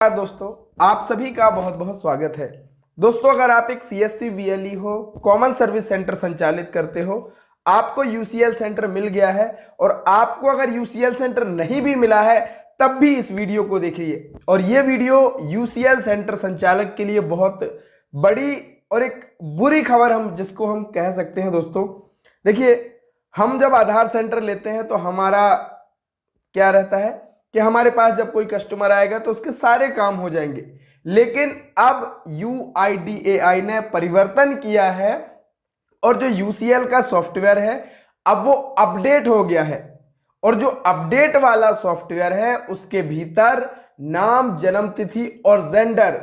दोस्तों, आप सभी का बहुत बहुत स्वागत है। दोस्तों, अगर आप एक सीएससी वीएलई हो, कॉमन सर्विस सेंटर संचालित करते हो, आपको यूसीएल सेंटर मिल गया है और आपको अगर यूसीएल सेंटर नहीं भी मिला है तब भी इस वीडियो को देखिए। और ये वीडियो यूसीएल सेंटर संचालक के लिए बहुत बड़ी और एक बुरी खबर जिसको हम कह सकते हैं। दोस्तों देखिए, हम जब आधार सेंटर लेते हैं तो हमारा क्या रहता है कि हमारे पास जब कोई कस्टमर आएगा तो उसके सारे काम हो जाएंगे। लेकिन अब यूआईडीएआई ने परिवर्तन किया है और जो यूसीएल का सॉफ्टवेयर है अब वो अपडेट हो गया है। और जो अपडेट वाला सॉफ्टवेयर है उसके भीतर नाम, जन्म तिथि और जेंडर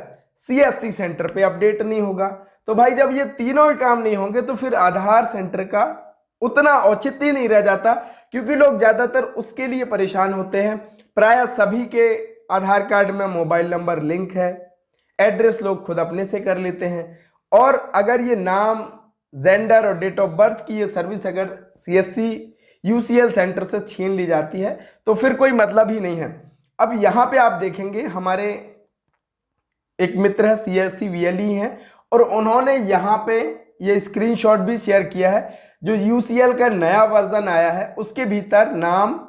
सीएससी सेंटर पे अपडेट नहीं होगा। तो भाई, जब ये तीनों ही काम नहीं होंगे तो फिर आधार सेंटर का उतना औचित्य नहीं रह जाता, क्योंकि लोग ज्यादातर उसके लिए परेशान होते हैं। प्राय सभी के आधार कार्ड में मोबाइल नंबर लिंक है, एड्रेस लोग खुद अपने से कर लेते हैं, और अगर ये नाम, जेंडर और डेट ऑफ बर्थ की ये सर्विस अगर सीएससी यूसीएल सेंटर से छीन ली जाती है तो फिर कोई मतलब ही नहीं है। अब यहाँ पे आप देखेंगे, हमारे एक मित्र है सीएससी वीएलई हैं और उन्होंने यहाँ पे ये स्क्रीनशॉट भी शेयर किया है। जो यूसीएल का नया वर्जन आया है उसके भीतर नाम,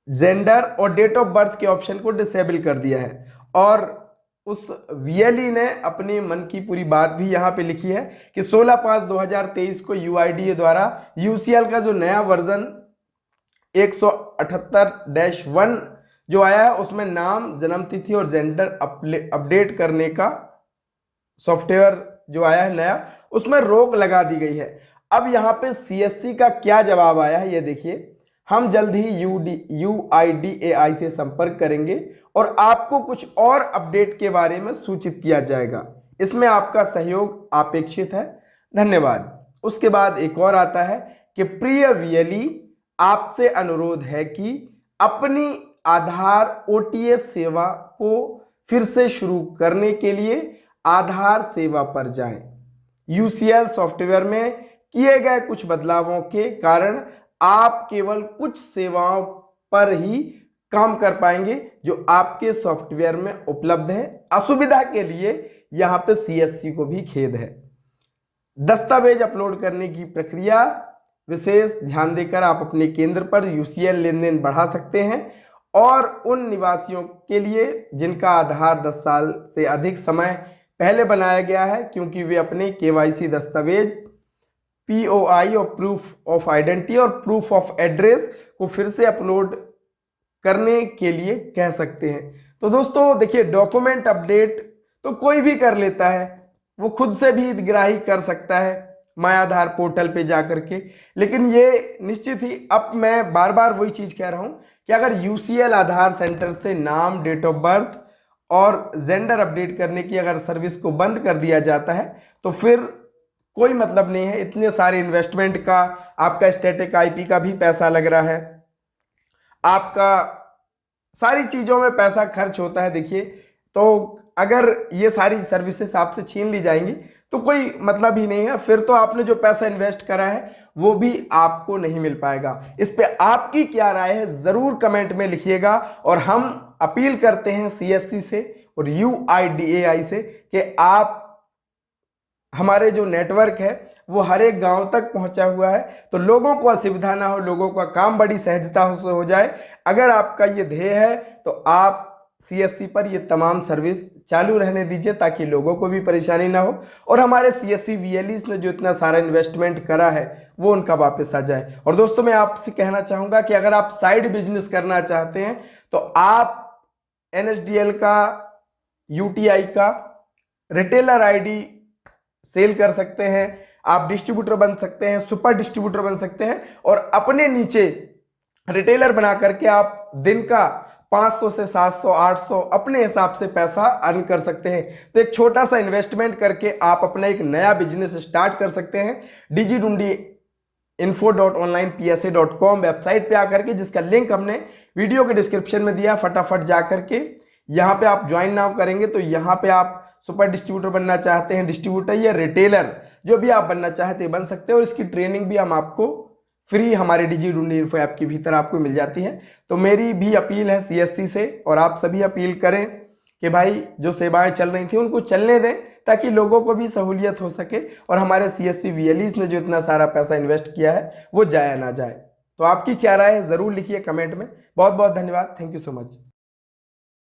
जेंडर और डेट ऑफ बर्थ के ऑप्शन को डिसेबल कर दिया है। और उस वीएलई ने अपने मन की पूरी बात भी यहाँ पे लिखी है कि 16/5/2023 को यूआईडीए द्वारा यूसीएल का जो नया वर्जन 178-1 जो आया है उसमें नाम, जन्म तिथि और जेंडर अपडेट करने का सॉफ्टवेयर जो आया है नया, उसमें रोक लगा दी गई है। अब यहाँ पे सीएससी का क्या जवाब आया है ये देखिए। हम जल्द ही यूआईडीएआई से संपर्क करेंगे और आपको कुछ और अपडेट के बारे में सूचित किया जाएगा। इसमें आपका सहयोग अपेक्षित है, धन्यवाद। उसके बाद एक और आता है कि प्रिय वीएलई, आपसे अनुरोध है कि अपनी आधार ओटीएस सेवा को फिर से शुरू करने के लिए आधार सेवा पर जाएं। यूसीएल सॉफ्टवेयर में किए गए कुछ बदलावों के कारण आप केवल कुछ सेवाओं पर ही काम कर पाएंगे जो आपके सॉफ्टवेयर में उपलब्ध है। असुविधा के लिए यहां पे सीएससी को भी खेद है। दस्तावेज अपलोड करने की प्रक्रिया विशेष ध्यान देकर आप अपने केंद्र पर यूसीएल लेन देन बढ़ा सकते हैं। और उन निवासियों के लिए जिनका आधार 10 साल से अधिक समय पहले बनाया गया है, क्योंकि वे अपने केवाईसी दस्तावेज, पीओआई और प्रूफ ऑफ आइडेंटिटी और प्रूफ ऑफ एड्रेस को फिर से अपलोड करने के लिए कह सकते हैं। तो दोस्तों देखिए, डॉक्यूमेंट अपडेट तो कोई भी कर लेता है, वो खुद से भी हितग्राही कर सकता है माय आधार पोर्टल पे जाकर के। लेकिन ये निश्चित ही, अब मैं बार बार वही चीज कह रहा हूं कि अगर यूसीएल आधार सेंटर से नाम, डेट ऑफ बर्थ और जेंडर अपडेट करने की अगर सर्विस को बंद कर दिया जाता है तो फिर कोई मतलब नहीं है। इतने सारे इन्वेस्टमेंट का, आपका स्टैटिक आईपी का भी पैसा लग रहा है, आपका सारी चीजों में पैसा खर्च होता है। देखिए, तो अगर ये सारी सर्विसेज आपसे छीन ली जाएंगी तो कोई मतलब ही नहीं है। फिर तो आपने जो पैसा इन्वेस्ट करा है वो भी आपको नहीं मिल पाएगा। इस पे आपकी क्या राय है जरूर कमेंट में लिखिएगा। और हम अपील करते हैं सीएससी से और यूआईडीएआई से कि आप, हमारे जो नेटवर्क है वो हर एक गांव तक पहुंचा हुआ है, तो लोगों को असुविधा ना हो, लोगों का काम बड़ी सहजता से हो जाए। अगर आपका ये ध्येय है तो आप सीएससी पर ये तमाम सर्विस चालू रहने दीजिए ताकि लोगों को भी परेशानी ना हो और हमारे सीएससी वीएलईस ने जो इतना सारा इन्वेस्टमेंट करा है वो उनका वापस आ जाए। और दोस्तों, मैं आपसे कहना चाहूंगा कि अगर आप साइड बिजनेस करना चाहते हैं तो आप एनएसडीएल का, यूटीआई का रिटेलर आईडी सेल कर सकते हैं, आप डिस्ट्रीब्यूटर बन सकते हैं, सुपर डिस्ट्रीब्यूटर बन सकते हैं और अपने नीचे रिटेलर बना करके आप दिन का 500 से 700, 800 अपने हिसाब से पैसा अर्न कर सकते हैं। तो एक छोटा सा इन्वेस्टमेंट करके आप अपना एक नया बिजनेस स्टार्ट कर सकते हैं। डिजिडुंडी info.onlinepsa.com वेबसाइट पे आकर के, जिसका लिंक हमने वीडियो के डिस्क्रिप्शन में दिया, फटाफट जाकर के यहाँ पे आप ज्वाइन नाउ करेंगे तो यहाँ पे आप सुपर डिस्ट्रीब्यूटर बनना चाहते हैं, डिस्ट्रीब्यूटर या रिटेलर जो भी आप बनना चाहते हैं बन सकते हैं। और इसकी ट्रेनिंग भी हम आपको फ्री हमारे डिजिडुंडी इन्फो ऐप के भीतर आपको मिल जाती है। तो मेरी भी अपील है सीएससी से और आप सभी अपील करें कि भाई जो सेवाएं चल रही थी उनको चलने दें, ताकि लोगों को भी सहूलियत हो सके और हमारे CSC VLEs ने जो इतना सारा पैसा इन्वेस्ट किया है वो जाया ना जाए। तो आपकी क्या राय है, ज़रूर लिखिए कमेंट में। बहुत बहुत धन्यवाद, थैंक यू सो मच।